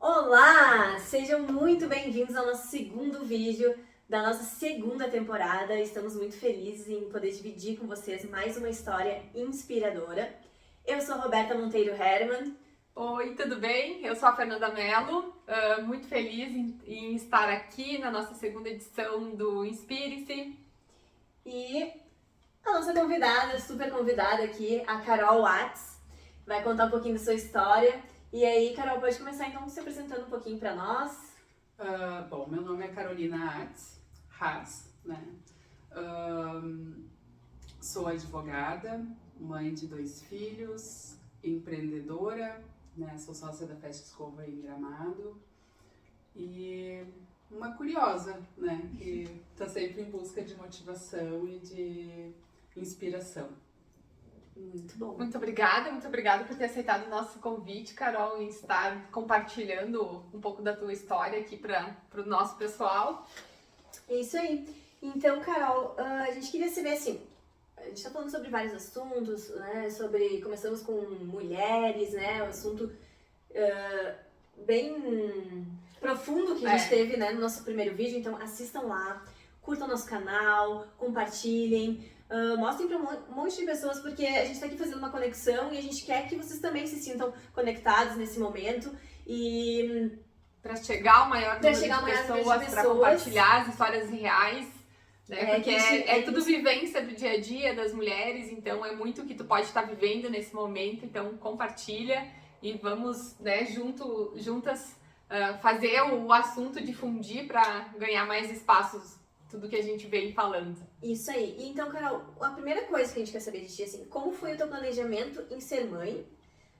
Olá! Sejam muito bem-vindos ao nosso segundo vídeo da nossa segunda temporada. Estamos muito felizes em poder dividir com vocês mais uma história inspiradora. Eu sou Roberta Monteiro Herman. Oi, tudo bem? Eu sou a Fernanda Mello, muito feliz em estar aqui na nossa segunda edição do Inspire-se. E a nossa convidada, super convidada aqui, a Carol Watts, vai contar um pouquinho da sua história. E aí, Carol, pode começar então se apresentando um pouquinho para nós? Bom, meu nome é Carolina Haas, né? Sou advogada, mãe de 2 filhos, empreendedora, né? Sou sócia da Festa Escova em Gramado e uma curiosa, né? Que está sempre em busca de motivação e de inspiração. Muito bom. Muito obrigada por ter aceitado o nosso convite, Carol, e estar compartilhando um pouco da tua história aqui para o nosso pessoal. É isso aí. Então, Carol, a gente queria saber assim, a gente está falando sobre vários assuntos, né? Começamos com mulheres, né? Um assunto bem profundo que a gente teve, né, no nosso primeiro vídeo. Então, assistam lá, curtam nosso canal, compartilhem. Mostrem para um monte de pessoas, porque a gente está aqui fazendo uma conexão e a gente quer que vocês também se sintam conectados nesse momento e para chegar ao maior número de pessoas, para compartilhar as histórias reais, né? Porque é tudo vivência do dia a dia das mulheres, então é muito o que tu pode estar vivendo nesse momento, então compartilha e vamos, né, juntas fazer o assunto difundir para ganhar mais espaços, tudo que a gente vem falando. Isso aí. E então, Carol, a primeira coisa que a gente quer saber de ti, assim, como foi o teu planejamento em ser mãe?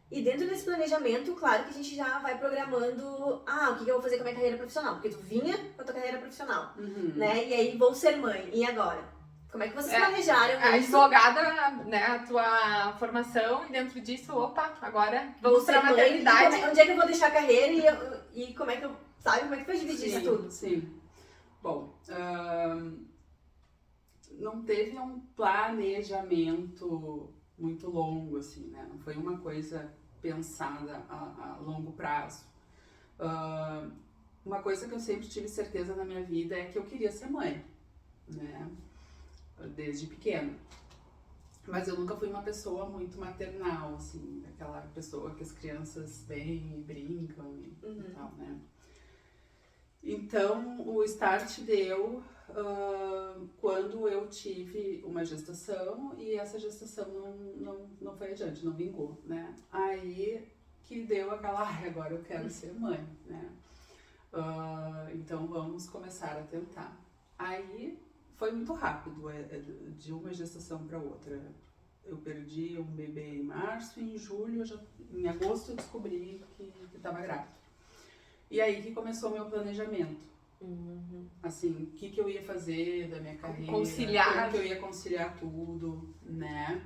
E dentro desse planejamento, claro que a gente já vai programando, o que eu vou fazer com a minha carreira profissional? Porque tu vinha com a tua carreira profissional, né? E aí, vou ser mãe. E agora? Como é que vocês planejaram isso? A advogada, né, a tua formação, e dentro disso, agora vamos para a maternidade. Onde é que eu vou deixar a carreira e como é que eu, sabe, como é que foi dividir isso tudo? Sim. Bom, não teve um planejamento muito longo, assim, né? Não foi uma coisa pensada a longo prazo. Uma coisa que eu sempre tive certeza na minha vida é que eu queria ser mãe, né? Desde pequena. Mas eu nunca fui uma pessoa muito maternal, assim, aquela pessoa que as crianças vêm e brincam e tal, né? Então, o start deu quando eu tive uma gestação e essa gestação não foi adiante, não vingou, né? Aí que deu aquela, agora eu quero ser mãe, né? Então, vamos começar a tentar. Aí, foi muito rápido, de uma gestação para outra. Eu perdi um bebê em março e em agosto eu descobri que estava grávida. E aí que começou o meu planejamento. Assim, o que eu ia fazer da minha carreira, como que eu ia conciliar tudo, né?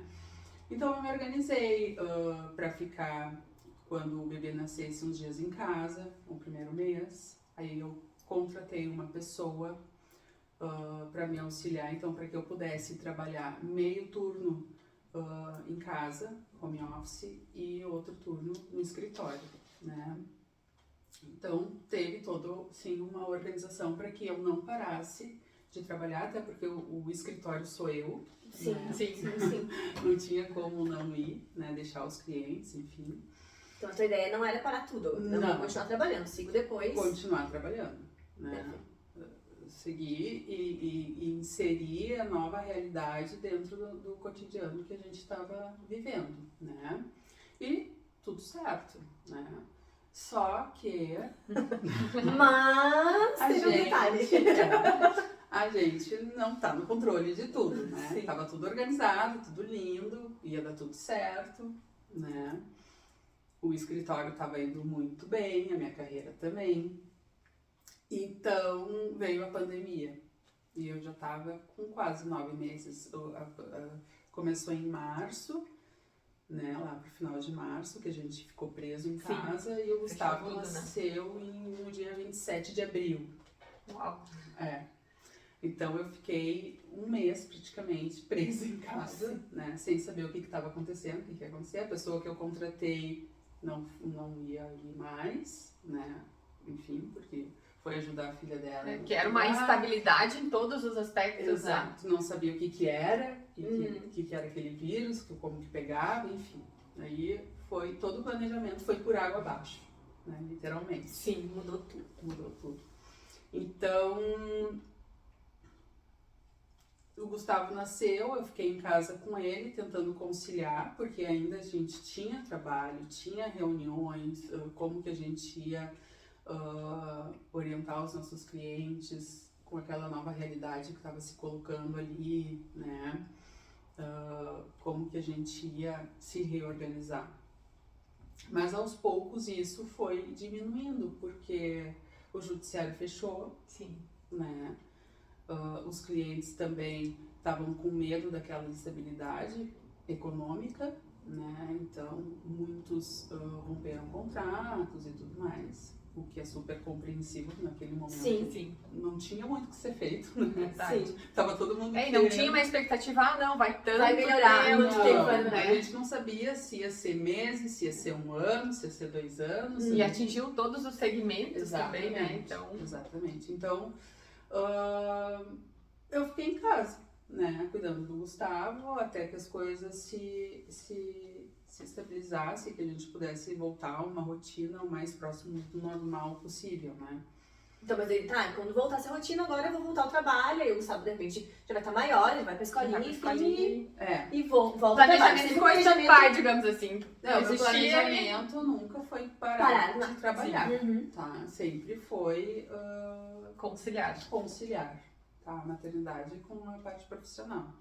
Então eu me organizei para ficar, quando o bebê nascesse, uns dias em casa, o primeiro mês. Aí eu contratei uma pessoa para me auxiliar, então para que eu pudesse trabalhar meio turno em casa, home office, e outro turno no escritório, né? Então, teve sim, uma organização para que eu não parasse de trabalhar, até porque o escritório sou eu. Sim, né? sim. Não tinha como não ir, né? Deixar os clientes, enfim. Então, a tua ideia não era parar tudo, não. Continuar trabalhando, sigo depois. Continuar trabalhando, né? Seguir e inserir a nova realidade dentro do cotidiano que a gente estava vivendo, né? E tudo certo, né? Só que mas teve um detalhe. A gente não tá no controle de tudo, né? Sim. Tava tudo organizado, tudo lindo, ia dar tudo certo, né? O escritório tava indo muito bem, a minha carreira também. Então veio a pandemia e eu já tava com quase 9 meses. Começou em março, né, lá pro final de março, que a gente ficou preso em casa. E o Gustavo nasceu no dia 27 de abril. Uau! Então eu fiquei um mês praticamente presa em casa, né, sem saber o que estava acontecendo, o que ia acontecer. A pessoa que eu contratei não ia ir mais, né, enfim, porque foi ajudar a filha dela. Que era uma instabilidade em todos os aspectos. Exato, não sabia o que era, o que era aquele vírus, como que pegava, enfim. Aí foi todo o planejamento foi por água abaixo, né, literalmente. Sim, mudou tudo. Mudou tudo. Então, o Gustavo nasceu, eu fiquei em casa com ele, tentando conciliar, porque ainda a gente tinha trabalho, tinha reuniões, como que a gente ia orientar os nossos clientes com aquela nova realidade que estava se colocando ali, né? Como que a gente ia se reorganizar. Mas aos poucos isso foi diminuindo, porque o judiciário fechou, Sim. né? Os clientes também estavam com medo daquela instabilidade econômica, né? Então muitos romperam contratos e tudo mais, o que é super compreensível naquele momento. Sim. Não tinha muito o que ser feito, né? Sim. Tava todo mundo E não tinha uma expectativa, não, vai melhorar, tempo, muito tempo vai A durar. gente não sabia se ia ser meses, se ia ser 1 ano, se ia ser 2 anos. E atingiu todos os segmentos Exatamente, também, né? Então... Exatamente. Então, eu fiquei em casa, né, cuidando do Gustavo, até que as coisas se estabilizassem, que a gente pudesse voltar a uma rotina o mais próximo do normal possível, né. Então, mas ele, quando voltar a ser rotina, agora eu vou voltar ao trabalho, aí o Gustavo, de repente, já vai estar maior, ele vai pra escolinha, e volta ao trabalho. Planejamento de coisa de pai, digamos assim. Não, o Existia... planejamento nunca foi parar de trabalhar, tá? Sempre foi conciliar, tá? A maternidade com a parte profissional.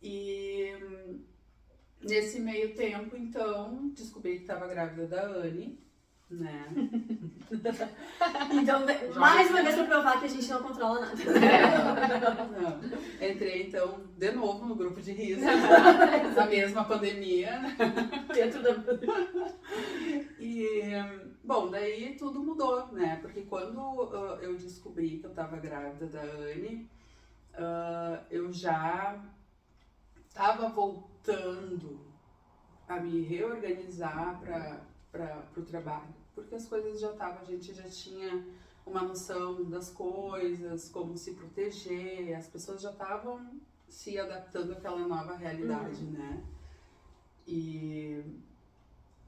E nesse meio tempo, então, descobri que estava grávida da Anne, né? Então, mais uma vez pra provar que a gente não controla nada. Não. Entrei, então, de novo no grupo de risco, na mesma pandemia. Dentro da... E, bom, daí tudo mudou, né? Porque quando eu descobri que eu estava grávida da Anne, eu já estava voltando a me reorganizar para o trabalho. Porque as coisas já estavam, a gente já tinha uma noção das coisas, como se proteger, as pessoas já estavam se adaptando àquela nova realidade, né? E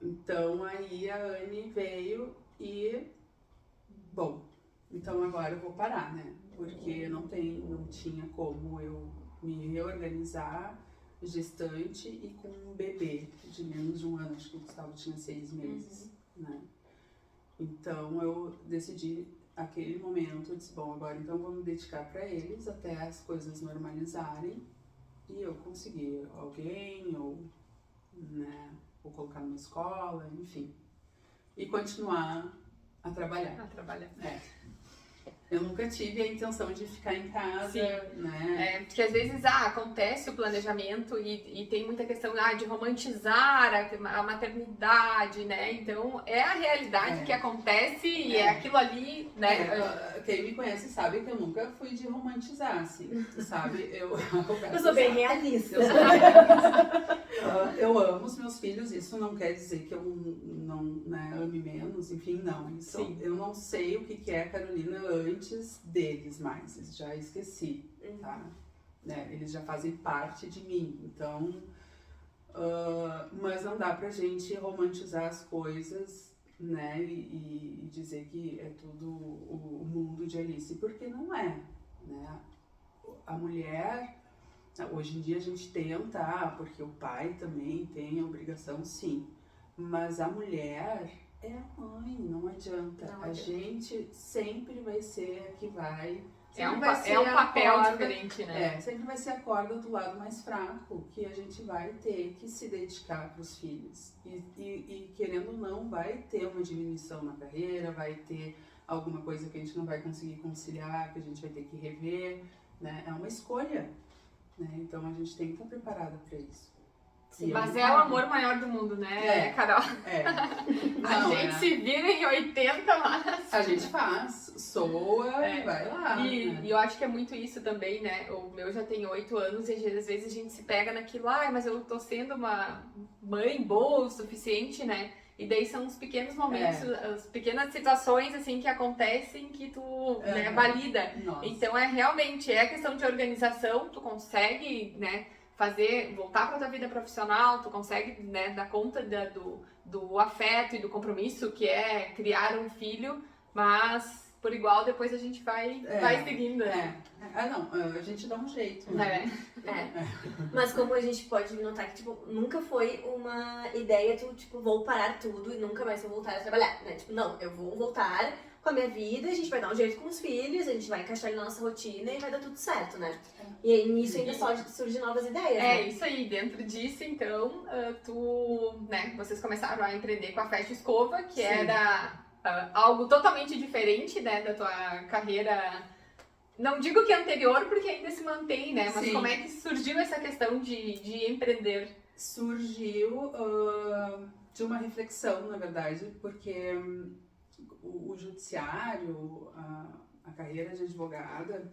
então aí a Anne veio e, bom, então agora eu vou parar, né? Porque não tinha como eu me reorganizar gestante e com um bebê de menos de 1 ano, acho que o Gustavo tinha 6 meses, né? Então eu decidi, aquele momento, eu disse, bom, agora então vou me dedicar para eles até as coisas normalizarem e eu conseguir alguém ou, né, ou colocar numa escola, enfim, e continuar a trabalhar. Eu nunca tive a intenção de ficar em casa, né? Porque às vezes acontece o planejamento e tem muita questão de romantizar a maternidade, né? Então é a realidade que acontece e é aquilo ali, né? Quem me conhece sabe que eu nunca fui de romantizar, assim, sabe? Eu sou bem realista. Eu amo os meus filhos, isso não quer dizer que eu não, né, ame menos, enfim, não. Eu não sei o que é a Carolina antes deles mais, já esqueci, tá? Né, eles já fazem parte de mim, então... mas não dá pra gente romantizar as coisas, né, e dizer que é tudo o mundo de Alice, porque não é, né? A mulher... Hoje em dia a gente tenta, porque o pai também tem a obrigação, sim. Mas a mulher é a mãe, não adianta. A gente sempre vai ser a que vai... É um papel diferente, né? Sempre vai ser a corda do lado mais fraco, que a gente vai ter que se dedicar para os filhos. E querendo ou não, vai ter uma diminuição na carreira, vai ter alguma coisa que a gente não vai conseguir conciliar, que a gente vai ter que rever, né? É uma escolha. Né? Então a gente tem que estar preparada para isso. Sim, mas é o amor maior do mundo, né, Carol? A gente se vira em 80, mas... A gente faz, soa e vai lá. E eu acho que é muito isso também, né? O meu já tem 8 anos e às vezes a gente se pega naquilo, mas eu tô sendo uma mãe boa o suficiente, né? E daí são os pequenos momentos, as pequenas situações, assim, que acontecem que tu, né, valida. Nossa. Então, realmente, a questão de organização, tu consegue, né, voltar pra tua vida profissional, tu consegue, né, dar conta do afeto e do compromisso, que é criar um filho, mas... Por igual, depois a gente vai seguindo. A gente dá um jeito, né? Mas como a gente pode notar que, tipo, nunca foi uma ideia tu, tipo, vou parar tudo e nunca mais vou voltar a trabalhar, né? Tipo, não, eu vou voltar com a minha vida, a gente vai dar um jeito com os filhos, a gente vai encaixar ele na nossa rotina e vai dar tudo certo, né? E aí, nisso ainda surgem novas ideias, né? Isso aí, dentro disso, então, vocês começaram a empreender com a Festa Escova, que era... algo totalmente diferente, né, da tua carreira, não digo que anterior, porque ainda se mantém, né, mas como é que surgiu essa questão de empreender? Surgiu de uma reflexão, na verdade, porque o judiciário, a carreira de advogada,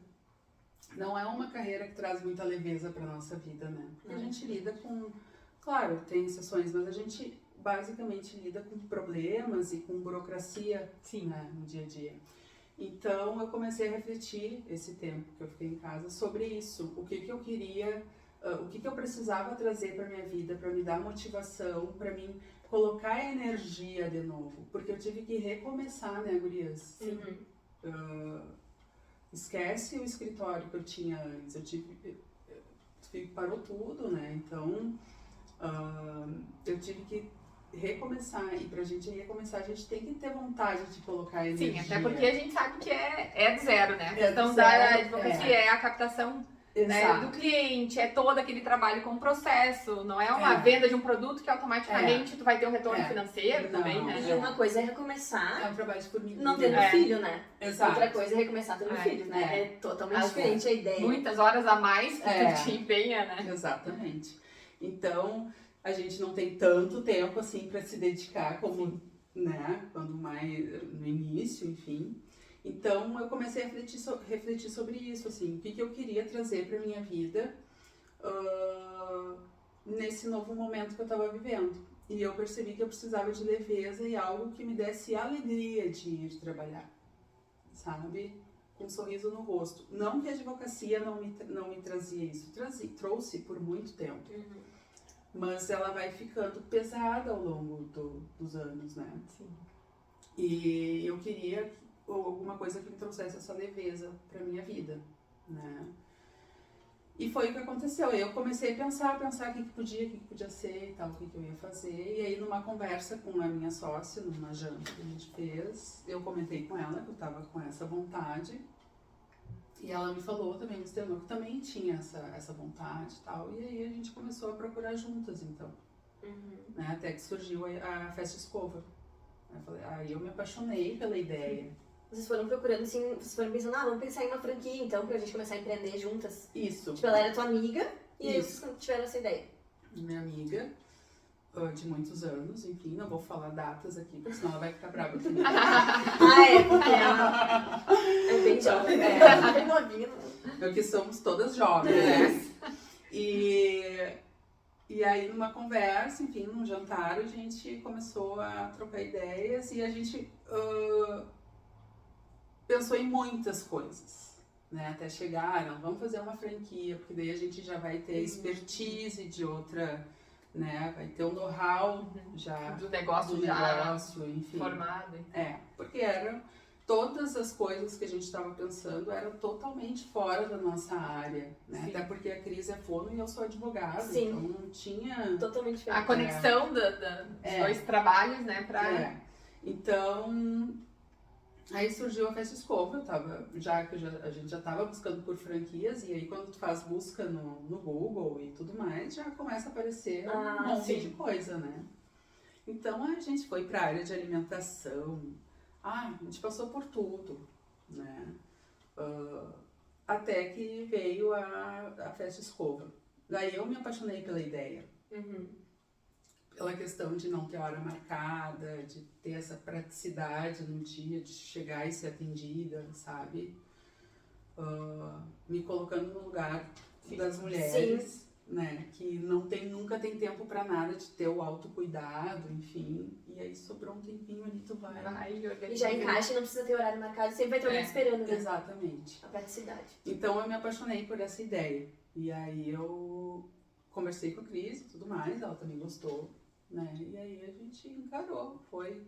não é uma carreira que traz muita leveza para nossa vida, né, porque a gente lida com, claro, tem exceções, mas a gente... basicamente lida com problemas e com burocracia, né, no dia a dia. Então eu comecei a refletir esse tempo que eu fiquei em casa sobre isso, o que eu queria, o que eu precisava trazer para minha vida, para me dar motivação, para mim colocar energia de novo, porque eu tive que recomeçar, né, gurias? Esquece o escritório que eu tinha antes, parou tudo, né? Então eu tive que recomeçar, e pra gente recomeçar, a gente tem que ter vontade de colocar energia. Sim, até porque a gente sabe que é do zero, né? A questão da advocacia é a captação, né, do cliente, é todo aquele trabalho com o processo, não é uma venda de um produto que automaticamente tu vai ter um retorno financeiro também, né? E uma coisa é recomeçar... É um trabalho de formiguinha. Não tendo filho, né? Exato. Outra coisa é recomeçar tendo filho, né? É totalmente diferente a ideia. Muitas horas a mais que tu te empenha, né? Exatamente. Então... a gente não tem tanto tempo assim para se dedicar como, né, quando mais no início, enfim. Então eu comecei a refletir sobre isso, assim, o que eu queria trazer para minha vida nesse novo momento que eu estava vivendo. E eu percebi que eu precisava de leveza e algo que me desse alegria de ir trabalhar, sabe? Com um sorriso no rosto. Não que a advocacia não me trazia isso, trouxe por muito tempo. Mas ela vai ficando pesada ao longo dos anos, né? Sim. E eu queria alguma coisa que me trouxesse essa leveza pra minha vida, né? E foi o que aconteceu. Eu comecei a pensar o que podia ser e tal, o que eu ia fazer. E aí, numa conversa com a minha sócia, numa janta que a gente fez, eu comentei com ela que eu tava com essa vontade. E ela me falou também, me externou que também tinha essa vontade e tal. E aí a gente começou a procurar juntas, então. Né? Até que surgiu a Festa Escova. Aí eu me apaixonei pela ideia. Vocês foram procurando, assim, vocês foram pensando, vamos pensar em uma franquia, então, pra gente começar a empreender juntas. Isso. Tipo, ela era tua amiga, e aí vocês tiveram essa ideia. Minha amiga, de muitos anos, enfim, não vou falar datas aqui, porque senão ela vai ficar brava comigo. Porque ela é bem jovem, bem novinha. Porque somos todas jovens, né? E aí, numa conversa, enfim, num jantar, a gente começou a trocar ideias e a gente pensou em muitas coisas, né? Até chegar, vamos fazer uma franquia, porque daí a gente já vai ter expertise de outra, né? Vai ter um know-how já do negócio enfim. Formado. Porque todas as coisas que a gente estava pensando eram totalmente fora da nossa área, né? Até porque a Cris é fono e eu sou advogada, então não tinha... Totalmente diferente. A conexão dos dois trabalhos, né? Então, aí surgiu a Festa Escova, a gente já estava buscando por franquias, e aí quando tu faz busca no Google e tudo mais, já começa a aparecer um monte de coisa, né? Então a gente foi para a área de alimentação, a gente passou por tudo, né? Até que veio a Festa Escova. Daí eu me apaixonei pela ideia. Pela questão de não ter hora marcada, de ter essa praticidade no dia, de chegar e ser atendida, sabe? Me colocando no lugar das mulheres, né? Que nunca tem tempo pra nada de ter o autocuidado, enfim. E aí sobrou um tempinho ali, tu vai. E já encaixa e não precisa ter horário marcado, sempre vai ter alguém esperando, né? Exatamente. A praticidade. Então eu me apaixonei por essa ideia. E aí eu conversei com a Cris e tudo mais, ela também gostou, né? E aí a gente encarou, foi.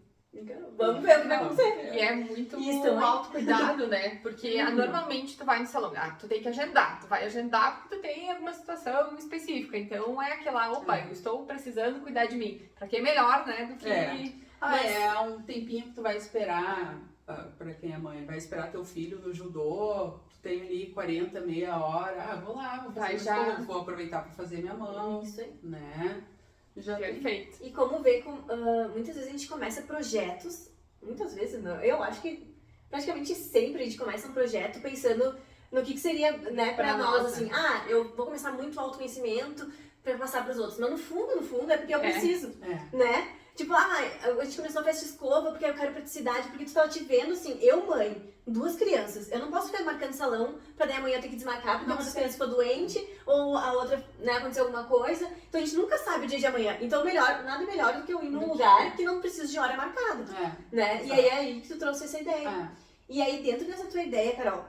Vamos ver o que vai acontecer. E é muito Isso também. autocuidado, né? Porque normalmente tu vai no salão, tu tem que agendar. Tu vai agendar porque tu tem alguma situação específica. Então é aquela, opa, eu estou precisando cuidar de mim. Pra que é melhor, né? Do que... É um tempinho que tu vai esperar, pra quem é mãe, vai esperar teu filho no judô, tu tem ali 40, meia hora, vou lá, vou aproveitar pra fazer minha mão, Isso aí. né? Já Perfeito. E como ver, muitas vezes a gente começa projetos, muitas vezes não, eu acho que praticamente sempre a gente começa um projeto pensando no que seria, né, pra nós, assim, eu vou começar muito autoconhecimento pra passar pros outros, mas no fundo é porque eu preciso, né? Tipo, a gente começou a festa de escova porque eu quero praticidade, porque tu tava te vendo, assim, eu mãe, 2 crianças, eu não posso ficar marcando salão pra daí amanhã eu ter que desmarcar porque uma das crianças ficou doente ou a outra, né, aconteceu alguma coisa, então a gente nunca sabe o dia de amanhã, então nada melhor do que eu ir num lugar que não precisa de hora marcada, né, e aí é aí que tu trouxe essa ideia. E aí dentro dessa tua ideia, Carol,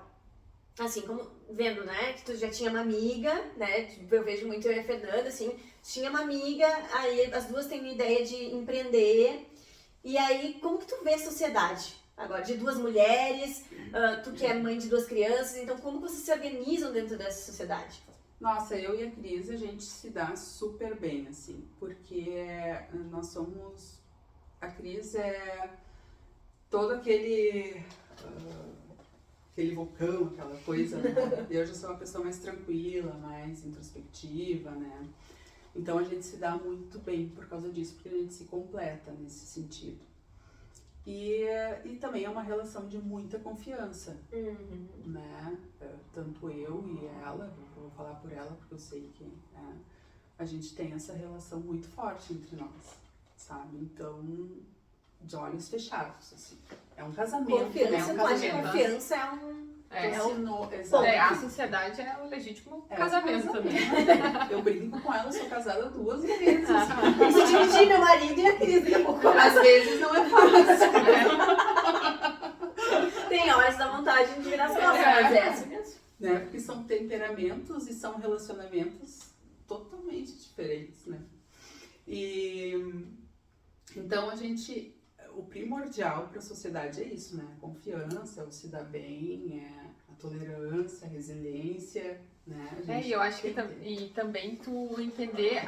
assim, como vendo, né, que tu já tinha uma amiga, né, eu vejo muito eu e a Fernanda, assim, tinha uma amiga, aí as duas têm uma ideia de empreender, e aí como que tu vê a sociedade? Agora, de 2 mulheres, tu que é mãe de 2 crianças, então como vocês se organizam dentro dessa sociedade? Nossa, eu e a Cris, a gente se dá super bem, assim, porque nós somos... A Cris é todo aquele vulcão, aquela coisa, né? Eu já sou uma pessoa mais tranquila, mais introspectiva, né? Então a gente se dá muito bem por causa disso, porque a gente se completa nesse sentido. E também é uma relação de muita confiança, né? Tanto eu e ela, eu vou falar por ela porque eu sei que a gente tem essa relação muito forte entre nós, sabe? Então, de olhos fechados, assim. É um casamento, confiança, né? É um casamento. Confiança é um... a sociedade é o legítimo casamento, né? Eu brinco com ela, eu sou casada 2 vezes. E se dividir meu marido e a Cris daqui a pouco. Às vezes não é fácil. Tem horas da vontade de virar as costas, mas é assim mesmo. Né? Porque são temperamentos e são relacionamentos totalmente diferentes, né? E então o primordial para a sociedade é isso, né? A confiança, o se dar bem, a tolerância, a resiliência, né? E eu acho que também tu entender,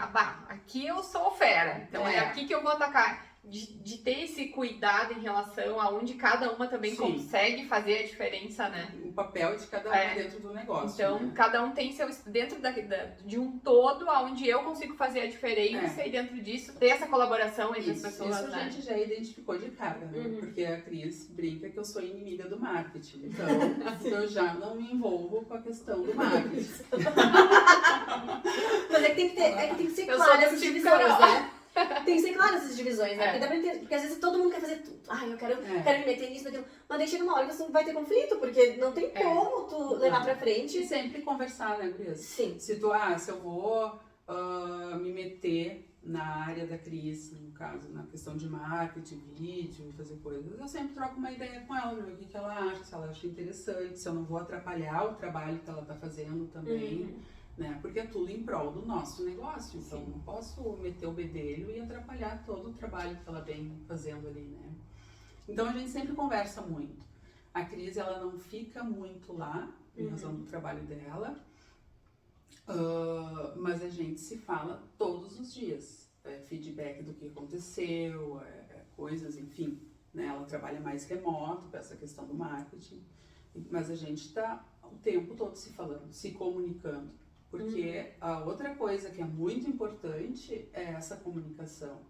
aqui eu sou fera, então é aqui que eu vou atacar. De ter esse cuidado em relação a onde cada uma também consegue fazer a diferença, né? O papel de cada uma dentro do negócio. Então, né? cada um tem seu... Dentro de um todo, onde eu consigo fazer a diferença e dentro disso ter essa colaboração entre as pessoas, isso né? a gente já identificou de cara, né? Porque a Cris brinca que eu sou inimiga do marketing. Então, eu já não me envolvo com a questão do marketing. Mas é que tem que ser Eu claro sou essas do tipo divisões, Carol. né? Tem que ser claro essas divisões, né? Porque dá pra entender, porque às vezes todo mundo quer fazer tudo. Eu quero me meter nisso, naquilo. Mas daí chega uma hora que você vai ter conflito, porque não tem como tu levar pra frente. E sempre conversar, né, Cris? Sim. Se eu vou me meter na área da Cris, no caso, na questão de marketing, vídeo, fazer coisas, eu sempre troco uma ideia com ela, ver o que ela acha, se ela acha interessante, se eu não vou atrapalhar o trabalho que ela tá fazendo também. Né? Porque é tudo em prol do nosso negócio, então não posso meter o bedelho e atrapalhar todo o trabalho que ela vem fazendo ali, né? Então a gente sempre conversa muito. A Cris, ela não fica muito lá, em razão do trabalho dela, mas a gente se fala todos os dias. Feedback do que aconteceu, coisas, enfim, né? Ela trabalha mais remoto com essa questão do marketing, mas a gente está o tempo todo se falando, se comunicando. Porque a outra coisa que é muito importante é essa comunicação,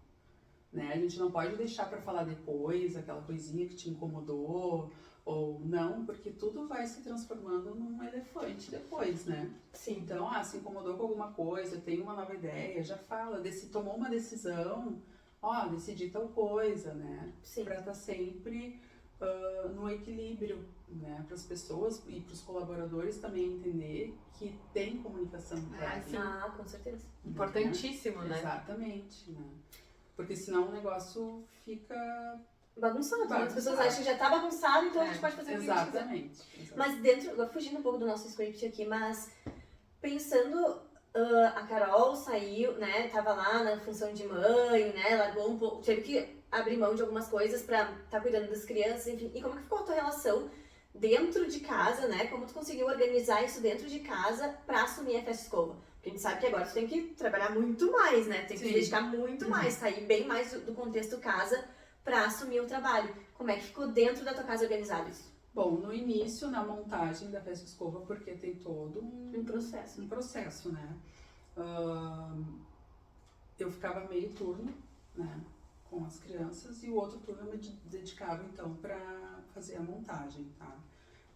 né? A gente não pode deixar para falar depois aquela coisinha que te incomodou ou não, porque tudo vai se transformando num elefante depois, né? Sim. Então, se incomodou com alguma coisa, tem uma nova ideia, já fala, tomou uma decisão, decidi tal coisa, né? Sim. Para estar sempre no equilíbrio, né? Para as pessoas e para os colaboradores também entender que tem comunicação interna. Ah, com certeza. Importantíssimo, né? Exatamente, né? Porque senão o negócio fica bagunçado. As pessoas acham que já tá bagunçado, então a gente pode fazer o que a gente quiser. Exatamente. Mas agora fugindo um pouco do nosso script aqui, mas pensando, a Carol saiu, né, tava lá na função de mãe, né, largou um pouco, teve que abrir mão de algumas coisas pra estar cuidando das crianças, enfim. E como que ficou a tua relação dentro de casa, né, como tu conseguiu organizar isso dentro de casa pra assumir a Festa Escova? Porque a gente sabe que agora tu tem que trabalhar muito mais, né, tem que se dedicar muito mais, sair bem mais do contexto casa pra assumir o trabalho. Como é que ficou dentro da tua casa organizado isso? Bom, no início, na montagem da Festa Escova, porque tem todo Um processo, né? Eu ficava meio turno, né, com as crianças e o outro turno eu me dedicava então para fazer a montagem, tá?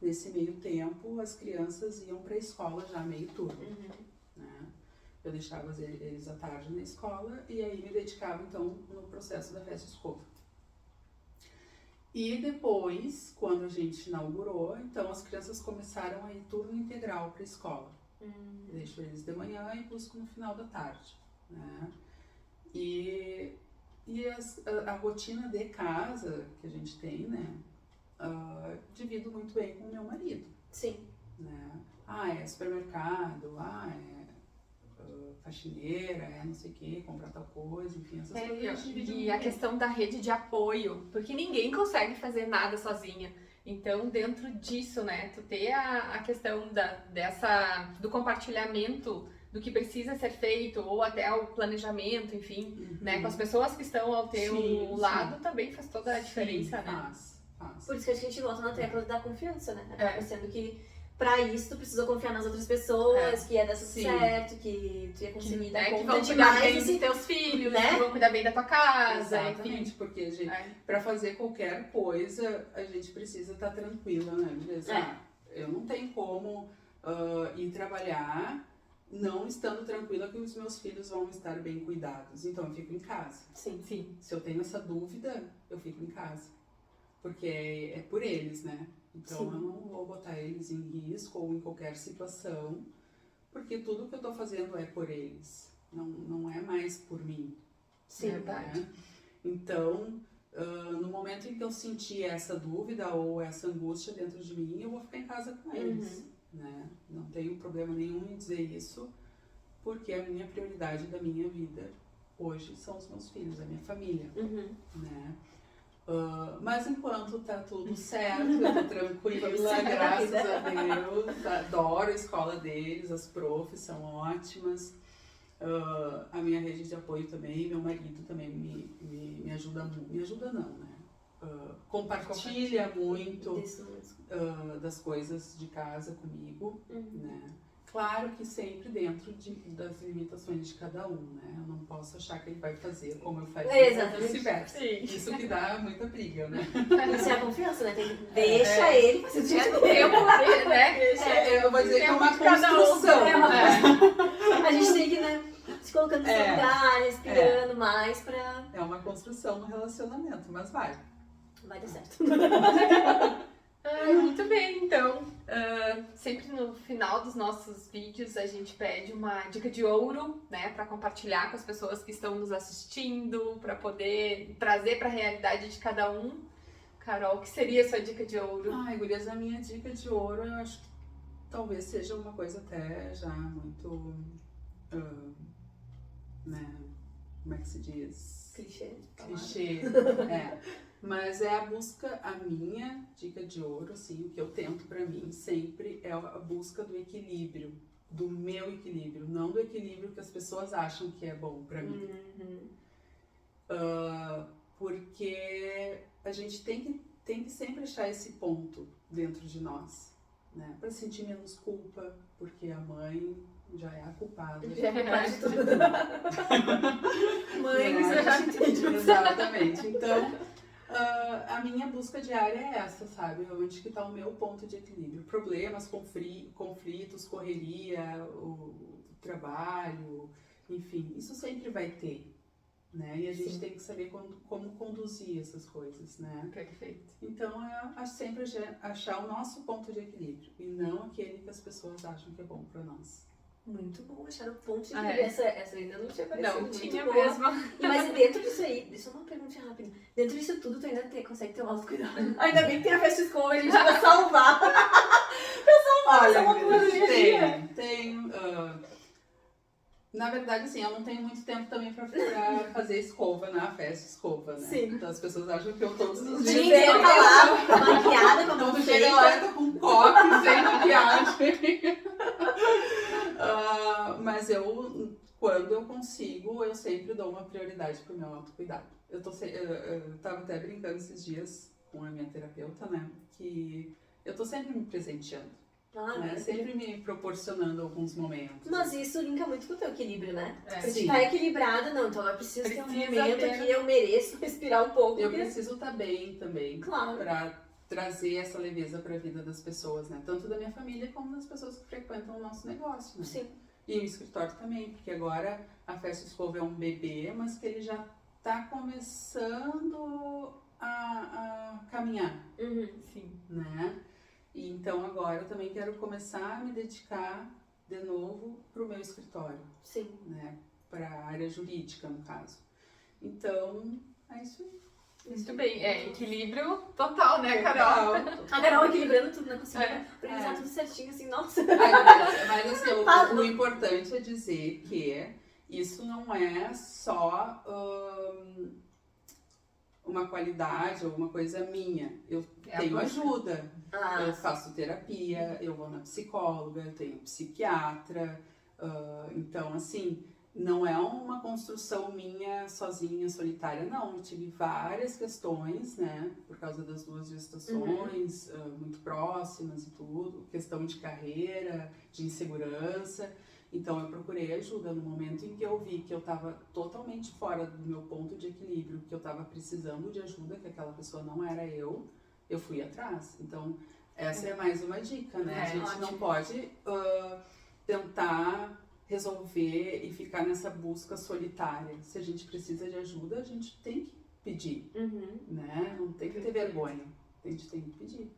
Nesse meio tempo, as crianças iam para a escola já meio turno, né? Eu deixava eles à tarde na escola e aí me dedicava então no processo da Festa Escova. E depois, quando a gente inaugurou, então as crianças começaram a ir turno integral para a escola. Deixo eles de manhã e busco no final da tarde, né? E a rotina de casa que a gente tem, né? Divido muito bem com o meu marido. Sim. Né? É supermercado, é faxineira, não sei o que, comprar tal coisa, enfim, essas coisas. E a questão da rede de apoio, porque ninguém consegue fazer nada sozinha. Então, dentro disso, né, tu ter a questão do compartilhamento do que precisa ser feito, ou até o planejamento, enfim, né, com as pessoas que estão ao teu lado, também faz toda a diferença, né? Faz. Por isso que a gente volta na tecla da confiança, né? Acaba sendo que pra isso tu precisou confiar nas outras pessoas, que ia dar tudo certo, que tu ia conseguir dar conta que vão de cuidar mais, bem assim, dos teus filhos, né? que vão cuidar bem da tua casa, Exatamente, enfim. porque gente, pra fazer qualquer coisa, a gente precisa estar tranquila, né? Beleza? Eu não tenho como ir trabalhar não estando tranquila que os meus filhos vão estar bem cuidados. Então eu fico em casa. Sim. Se eu tenho essa dúvida, eu fico em casa. Porque é por eles, né? Então eu não vou botar eles em risco ou em qualquer situação, porque tudo que eu tô fazendo é por eles, não é mais por mim. Sim, verdade. Né? Então, no momento em que eu sentir essa dúvida ou essa angústia dentro de mim, eu vou ficar em casa com eles. Né? Não tenho problema nenhum em dizer isso, porque a minha prioridade da minha vida hoje são os meus filhos, a minha família. Né? Mas enquanto tá tudo certo, eu tô tranquila, graças a Deus, adoro a escola deles, as profs são ótimas, a minha rede de apoio também, meu marido também me ajuda muito, me ajuda não, né? Compartilha muito das coisas de casa comigo, né? Claro que sempre dentro das limitações de cada um, né? Eu não posso achar que ele vai fazer como eu faria, exatamente. Vice-versa. Isso que dá muita briga, né? Isso é a confiança, né? Deixa ele fazer o É tempo, né? Eu vou dizer que é uma cada um. construção. A gente tem que, né, se colocando nos lugares, criando mais pra... É uma construção no relacionamento, mas vai dar certo. Muito bem, então, sempre no final dos nossos vídeos a gente pede uma dica de ouro, né, para compartilhar com as pessoas que estão nos assistindo, para poder trazer para a realidade de cada um. Carol, o que seria a sua dica de ouro? Gurias, a minha dica de ouro eu acho que talvez seja uma coisa até já muito, né, como é que se diz? Clichê, Mas é a busca, a minha dica de ouro, assim, o que eu tento pra mim sempre é a busca do equilíbrio, do meu equilíbrio, não do equilíbrio que as pessoas acham que é bom pra mim. Porque a gente tem que sempre achar esse ponto dentro de nós, né? Pra sentir menos culpa, porque a mãe já é a culpada. Já é culpada de tudo. Mãe, você já entende. Exatamente. Então, a minha busca diária é essa, sabe? Onde que tá o meu ponto de equilíbrio. Problemas, conflitos, correria, o trabalho, enfim, isso sempre vai ter, né? E a gente Sim. tem que saber como conduzir essas coisas, né? Perfeito. Então, é sempre achar o nosso ponto de equilíbrio e não aquele que as pessoas acham que é bom para nós. Muito bom achar o ponto de Ah, equilíbrio. é? Essa ainda não tinha aparecido. Não muito tinha boa. mesmo. Mas dentro disso aí, deixa eu uma pergunta rápida. Dentro disso tudo, tu ainda consegue ter um autocuidado. Ainda bem que tem a festa escova, a gente vai salvar. Olha, uma coisa do dia a dia. tem. Na verdade, assim, eu não tenho muito tempo também pra fazer escova na festa escova, né? Sim. Então as pessoas acham que eu todos os Dia dias. inteiro tá lá, maquiada, com a mão Quando chega lá, eu feita. tô com um coque, sem maquiagem. Mas quando eu consigo, eu sempre dou uma prioridade pro meu autocuidado. Eu tava até brincando esses dias com a minha terapeuta, né? Que eu tô sempre me presenteando. Né? Sempre me proporcionando alguns momentos. Mas isso linka muito com o teu equilíbrio, né? É. Se Sim. tá equilibrada, não, então eu preciso ter um Precisa momento ter. que eu mereço respirar um pouco. Eu porque- preciso estar bem também, Claro. para trazer essa leveza para a vida das pessoas, né? Tanto da minha família como das pessoas que frequentam o nosso negócio, né? Sim. E o escritório também, porque agora a Festa Escova é um bebê, mas que ele já está começando a caminhar, Uhum. Sim. né? E então agora eu também quero começar a me dedicar de novo para o meu escritório, Sim. né? Para a área jurídica, no caso. Então, é isso aí. Muito bem. É equilíbrio total, né, Carol? A Carol equilibrando tudo, né? Conseguindo É. organizar tudo certinho, assim, nossa. Mas assim, Fala. o importante é dizer que isso não é só uma qualidade ou uma coisa minha. Eu É a tenho busca. ajuda. Ah, Eu faço terapia, eu vou na psicóloga, eu tenho psiquiatra. Então, assim, não é uma construção minha sozinha, solitária, não. Eu tive várias questões, né? Por causa das 2 gestações, muito próximas e tudo. Questão de carreira, de insegurança. Então, eu procurei ajuda no momento em que eu vi que eu estava totalmente fora do meu ponto de equilíbrio, que eu estava precisando de ajuda, que aquela pessoa não era eu fui atrás. Então, essa é mais uma dica, né? É, A gente ótimo. não pode tentar resolver e ficar nessa busca solitária. Se a gente precisa de ajuda, a gente tem que pedir, uhum. né? Não tem que ter vergonha. A gente tem que pedir.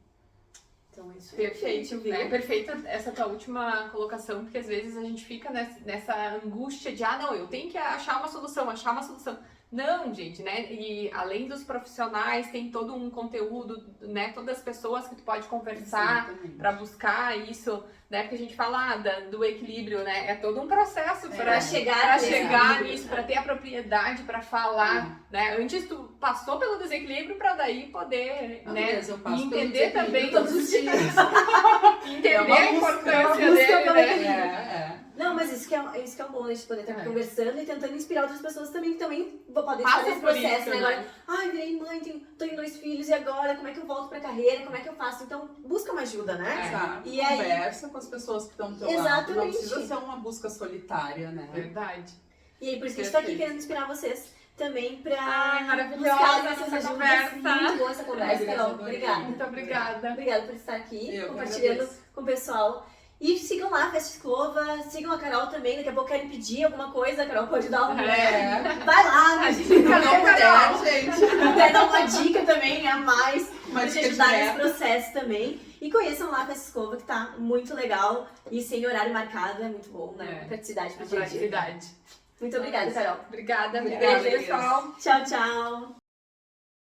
Então é isso aí. Perfeito, viu? né? Perfeita essa tua última colocação, porque às vezes a gente fica nessa angústia de, não, eu tenho que achar uma solução. Não, gente, né? E além dos profissionais, tem todo um conteúdo, né? Todas as pessoas que tu pode conversar Exatamente. para buscar isso, né? Porque a gente fala do equilíbrio, né? É todo um processo Pra para chegar chegar nesse nisso, para ter a propriedade para falar, né? Antes tu passou pelo desequilíbrio para daí poder, Não, né? mas eu passo E pelo entender desequilíbrio também todos os dias. entender uma a busca, importância é uma busca dele, pelo né? equilíbrio. Não, mas isso que é o bom, a gente poder estar É. conversando e tentando inspirar outras pessoas também, que também podem Passa fazer esse por processo, isso, né? né? Agora, ai, virei mãe, tô em 2 filhos, e agora? Como é que eu volto pra carreira? Como é que eu faço? Então, busca uma ajuda, né? Exato. E aí- Conversa com as pessoas que estão do teu lado. Não Exatamente. precisa ser uma busca solitária, né? Verdade. E aí, por isso que a gente tá aqui Perfeito. querendo inspirar vocês também pra Ai, maravilhosa buscar essa essas ajudas. conversa. Muito boa essa conversa, Obrigada, Carol. adorei. Obrigada. Muito obrigada. Obrigada por estar aqui, Eu que compartilhando agradeço. com o pessoal. E sigam lá a Festa Escova, sigam a Carol também, daqui a pouco querem pedir alguma coisa, a Carol pode dar uma... É. Vai lá, A gente Se fica não Carol. puder, gente. quer dar uma dica também a mais Uma pra te dica ajudar nesse direta. processo também. E conheçam lá a Festa Escova, que tá muito legal e sem horário marcado, é muito bom, né? É. Praticidade pro A dia a dia. praticidade. Muito obrigada, Carol. Obrigada, Obrigada, beijo, pessoal. Tchau, tchau.